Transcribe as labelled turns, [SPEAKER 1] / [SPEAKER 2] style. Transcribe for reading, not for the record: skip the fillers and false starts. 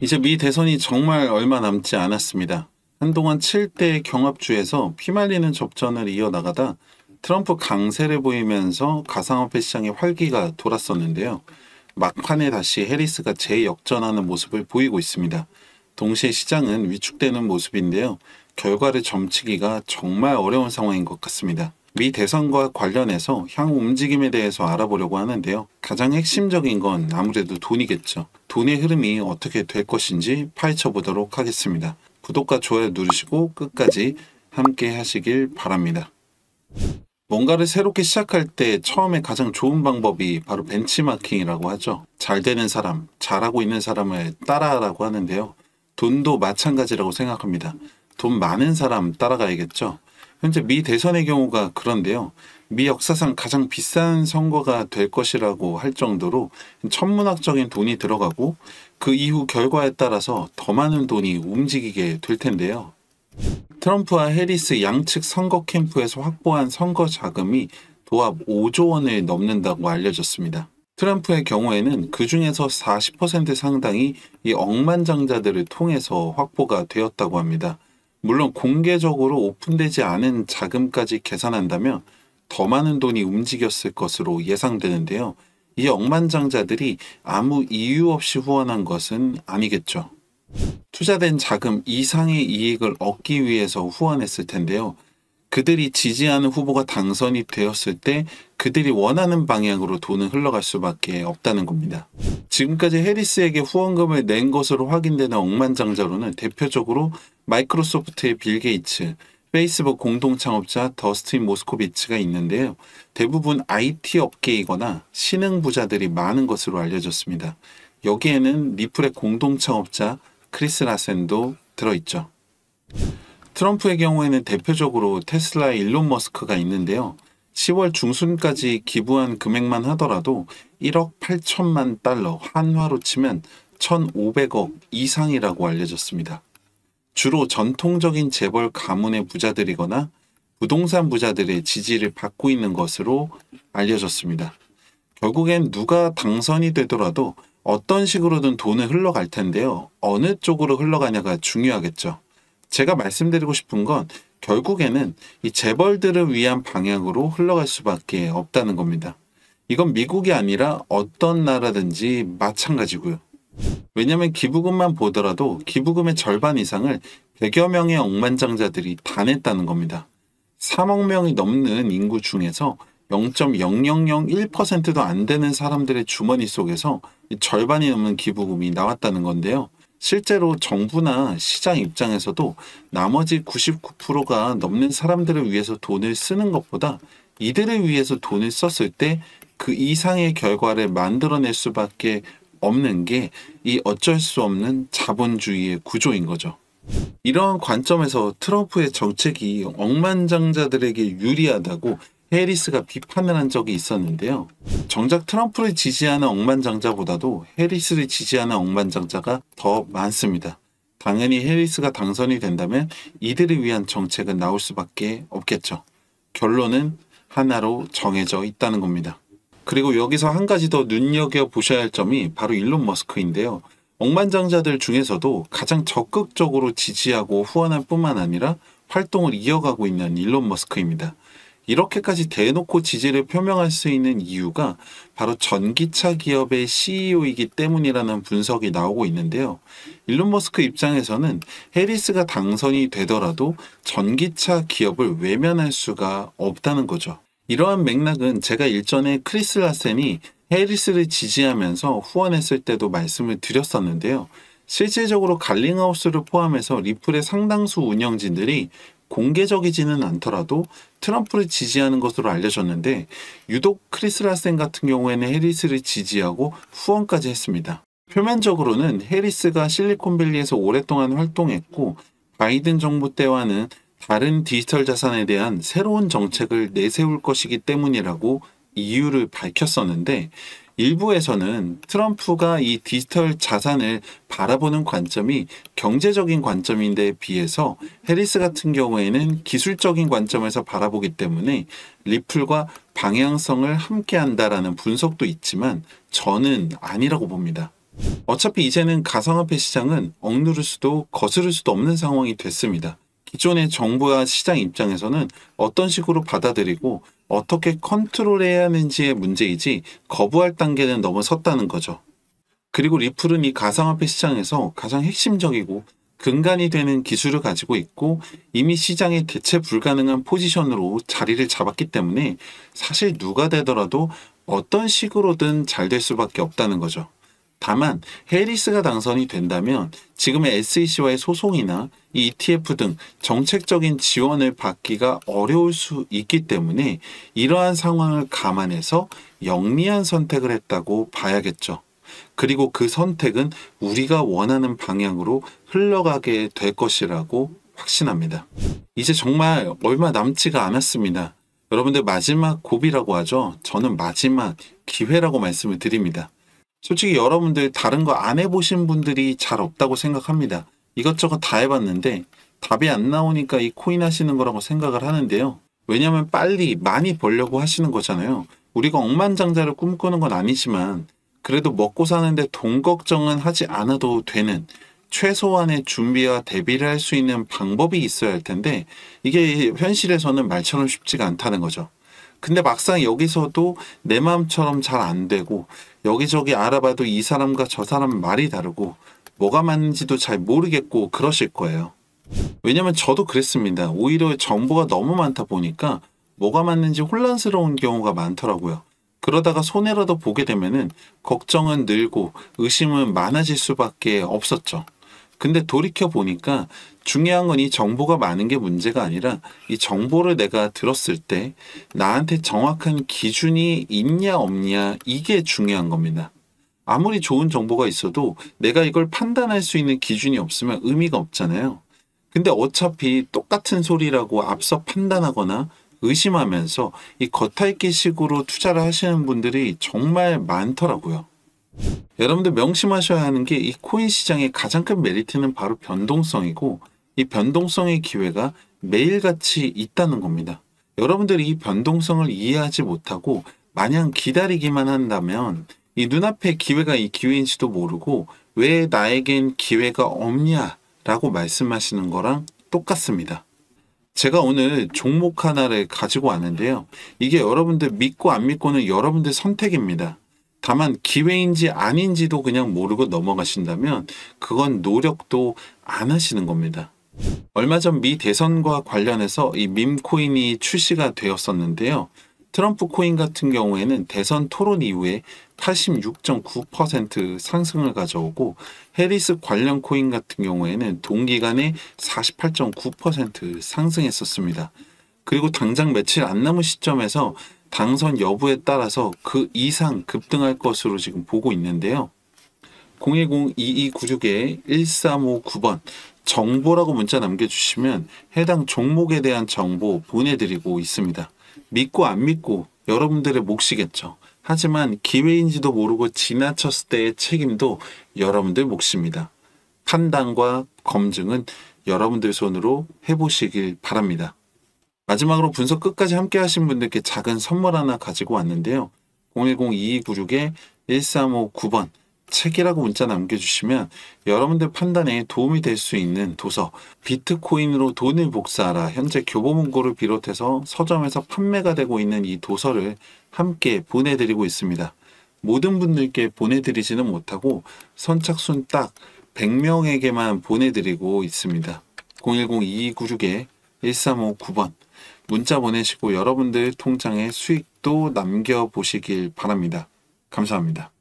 [SPEAKER 1] 이제 미 대선이 정말 얼마 남지 않았습니다. 한동안 7대 경합주에서 피말리는 접전을 이어나가다 트럼프 강세를 보이면서 가상화폐 시장의 활기가 돌았었는데요. 막판에 다시 해리스가 재역전하는 모습을 보이고 있습니다. 동시에 시장은 위축되는 모습인데요. 결과를 점치기가 정말 어려운 상황인 것 같습니다. 미 대선과 관련해서 향후 움직임에 대해서 알아보려고 하는데요. 가장 핵심적인 건 아무래도 돈이겠죠. 돈의 흐름이 어떻게 될 것인지 파헤쳐 보도록 하겠습니다. 구독과 좋아요 누르시고 끝까지 함께 하시길 바랍니다. 뭔가를 새롭게 시작할 때 처음에 가장 좋은 방법이 바로 벤치마킹이라고 하죠. 잘 되는 사람, 잘하고 있는 사람을 따라하라고 하는데요. 돈도 마찬가지라고 생각합니다. 돈 많은 사람 따라가야겠죠. 현재 미 대선의 경우가 그런데요. 미 역사상 가장 비싼 선거가 될 것이라고 할 정도로 천문학적인 돈이 들어가고 그 이후 결과에 따라서 더 많은 돈이 움직이게 될 텐데요. 트럼프와 해리스 양측 선거 캠프에서 확보한 선거 자금이 도합 5조 원을 넘는다고 알려졌습니다. 트럼프의 경우에는 그 중에서 40% 상당이 이 억만장자들을 통해서 확보가 되었다고 합니다. 물론 공개적으로 오픈되지 않은 자금까지 계산한다면 더 많은 돈이 움직였을 것으로 예상되는데요. 이 억만장자들이 아무 이유 없이 후원한 것은 아니겠죠. 투자된 자금 이상의 이익을 얻기 위해서 후원했을 텐데요. 그들이 지지하는 후보가 당선이 되었을 때 그들이 원하는 방향으로 돈은 흘러갈 수밖에 없다는 겁니다. 지금까지 해리스에게 후원금을 낸 것으로 확인되는 억만장자로는 대표적으로 마이크로소프트의 빌 게이츠, 페이스북 공동 창업자 더스틴 모스코비츠가 있는데요. 대부분 IT 업계이거나 신흥 부자들이 많은 것으로 알려졌습니다. 여기에는 리플의 공동 창업자 크리스 라센도 들어있죠. 트럼프의 경우에는 대표적으로 테슬라의 일론 머스크가 있는데요. 10월 중순까지 기부한 금액만 하더라도 1억 8천만 달러, 한화로 치면 1,500억 이상이라고 알려졌습니다. 주로 전통적인 재벌 가문의 부자들이거나 부동산 부자들의 지지를 받고 있는 것으로 알려졌습니다. 결국엔 누가 당선이 되더라도 어떤 식으로든 돈은 흘러갈 텐데요. 어느 쪽으로 흘러가냐가 중요하겠죠. 제가 말씀드리고 싶은 건 결국에는 이 재벌들을 위한 방향으로 흘러갈 수밖에 없다는 겁니다. 이건 미국이 아니라 어떤 나라든지 마찬가지고요. 왜냐하면 기부금만 보더라도 기부금의 절반 이상을 100여 명의 억만장자들이 다 냈다는 겁니다. 3억 명이 넘는 인구 중에서 0.0001%도 안 되는 사람들의 주머니 속에서 절반이 넘는 기부금이 나왔다는 건데요. 실제로 정부나 시장 입장에서도 나머지 99%가 넘는 사람들을 위해서 돈을 쓰는 것보다 이들을 위해서 돈을 썼을 때 그 이상의 결과를 만들어낼 수밖에 없는 게 이 어쩔 수 없는 자본주의의 구조인 거죠. 이러한 관점에서 트럼프의 정책이 억만장자들에게 유리하다고 해리스가 비판을 한 적이 있었는데요. 정작 트럼프를 지지하는 억만장자보다도 해리스를 지지하는 억만장자가 더 많습니다. 당연히 해리스가 당선이 된다면 이들을 위한 정책은 나올 수밖에 없겠죠. 결론은 하나로 정해져 있다는 겁니다. 그리고 여기서 한 가지 더 눈여겨보셔야 할 점이 바로 일론 머스크인데요. 억만장자들 중에서도 가장 적극적으로 지지하고 후원할 뿐만 아니라 활동을 이어가고 있는 일론 머스크입니다. 이렇게까지 대놓고 지지를 표명할 수 있는 이유가 바로 전기차 기업의 CEO이기 때문이라는 분석이 나오고 있는데요. 일론 머스크 입장에서는 해리스가 당선이 되더라도 전기차 기업을 외면할 수가 없다는 거죠. 이러한 맥락은 제가 일전에 크리스 라센이 해리스를 지지하면서 후원했을 때도 말씀을 드렸었는데요. 실질적으로 갈링하우스를 포함해서 리플의 상당수 운영진들이 공개적이지는 않더라도 트럼프를 지지하는 것으로 알려졌는데 유독 크리스 라센 같은 경우에는 해리스를 지지하고 후원까지 했습니다. 표면적으로는 해리스가 실리콘밸리에서 오랫동안 활동했고 바이든 정부 때와는 다른 디지털 자산에 대한 새로운 정책을 내세울 것이기 때문이라고 이유를 밝혔었는데 일부에서는 트럼프가 이 디지털 자산을 바라보는 관점이 경제적인 관점인데 비해서 해리스 같은 경우에는 기술적인 관점에서 바라보기 때문에 리플과 방향성을 함께 한다라는 분석도 있지만 저는 아니라고 봅니다. 어차피 이제는 가상화폐 시장은 억누를 수도 거스를 수도 없는 상황이 됐습니다. 기존의 정부와 시장 입장에서는 어떤 식으로 받아들이고 어떻게 컨트롤해야 하는지의 문제이지 거부할 단계는 넘어섰다는 거죠. 그리고 리플은 이 가상화폐 시장에서 가장 핵심적이고 근간이 되는 기술을 가지고 있고 이미 시장에 대체 불가능한 포지션으로 자리를 잡았기 때문에 사실 누가 되더라도 어떤 식으로든 잘 될 수밖에 없다는 거죠. 다만 해리스가 당선이 된다면 지금의 SEC와의 소송이나 이 ETF 등 정책적인 지원을 받기가 어려울 수 있기 때문에 이러한 상황을 감안해서 영리한 선택을 했다고 봐야겠죠. 그리고 그 선택은 우리가 원하는 방향으로 흘러가게 될 것이라고 확신합니다. 이제 정말 얼마 남지가 않았습니다. 여러분들 마지막 고비라고 하죠. 저는 마지막 기회라고 말씀을 드립니다. 솔직히 여러분들 다른 거 안 해보신 분들이 잘 없다고 생각합니다. 이것저것 다 해봤는데 답이 안 나오니까 이 코인 하시는 거라고 생각을 하는데요. 왜냐하면 빨리 많이 벌려고 하시는 거잖아요. 우리가 억만장자를 꿈꾸는 건 아니지만 그래도 먹고 사는데 돈 걱정은 하지 않아도 되는 최소한의 준비와 대비를 할 수 있는 방법이 있어야 할 텐데 이게 현실에서는 말처럼 쉽지가 않다는 거죠. 근데 막상 여기서도 내 마음처럼 잘 안 되고 여기저기 알아봐도 이 사람과 저 사람 말이 다르고 뭐가 맞는지도 잘 모르겠고 그러실 거예요. 왜냐면 저도 그랬습니다. 오히려 정보가 너무 많다 보니까 뭐가 맞는지 혼란스러운 경우가 많더라고요. 그러다가 손해라도 보게 되면은 걱정은 늘고 의심은 많아질 수밖에 없었죠. 근데 돌이켜 보니까 중요한 건 이 정보가 많은 게 문제가 아니라 이 정보를 내가 들었을 때 나한테 정확한 기준이 있냐 없냐 이게 중요한 겁니다. 아무리 좋은 정보가 있어도 내가 이걸 판단할 수 있는 기준이 없으면 의미가 없잖아요. 근데 어차피 똑같은 소리라고 앞서 판단하거나 의심하면서 이 겉핥기식으로 투자를 하시는 분들이 정말 많더라고요. 여러분들 명심하셔야 하는 게 이 코인 시장의 가장 큰 메리트는 바로 변동성이고 이 변동성의 기회가 매일같이 있다는 겁니다. 여러분들이 이 변동성을 이해하지 못하고 마냥 기다리기만 한다면 이 눈앞에 기회가 이 기회인지도 모르고 왜 나에겐 기회가 없냐라고 말씀하시는 거랑 똑같습니다. 제가 오늘 종목 하나를 가지고 왔는데요. 이게 여러분들 믿고 안 믿고는 여러분들 선택입니다. 다만 기회인지 아닌지도 그냥 모르고 넘어가신다면 그건 노력도 안 하시는 겁니다. 얼마 전 미 대선과 관련해서 이 밈코인이 출시가 되었었는데요. 트럼프 코인 같은 경우에는 대선 토론 이후에 86.9% 상승을 가져오고 해리스 관련 코인 같은 경우에는 동기간에 48.9% 상승했었습니다. 그리고 당장 며칠 안 남은 시점에서 당선 여부에 따라서 그 이상 급등할 것으로 지금 보고 있는데요. 010-2296-1359번 정보라고 문자 남겨주시면 해당 종목에 대한 정보 보내드리고 있습니다. 믿고 안 믿고 여러분들의 몫이겠죠. 하지만 기회인지도 모르고 지나쳤을 때의 책임도 여러분들 몫입니다. 판단과 검증은 여러분들 손으로 해보시길 바랍니다. 마지막으로 분석 끝까지 함께 하신 분들께 작은 선물 하나 가지고 왔는데요. 010-2296-1359번 책이라고 문자 남겨주시면 여러분들 판단에 도움이 될 수 있는 도서 비트코인으로 돈을 복사하라 현재 교보문고를 비롯해서 서점에서 판매가 되고 있는 이 도서를 함께 보내드리고 있습니다. 모든 분들께 보내드리지는 못하고 선착순 딱 100명에게만 보내드리고 있습니다. 010-2296-1359번 문자 보내시고 여러분들 통장에 수익도 남겨보시길 바랍니다. 감사합니다.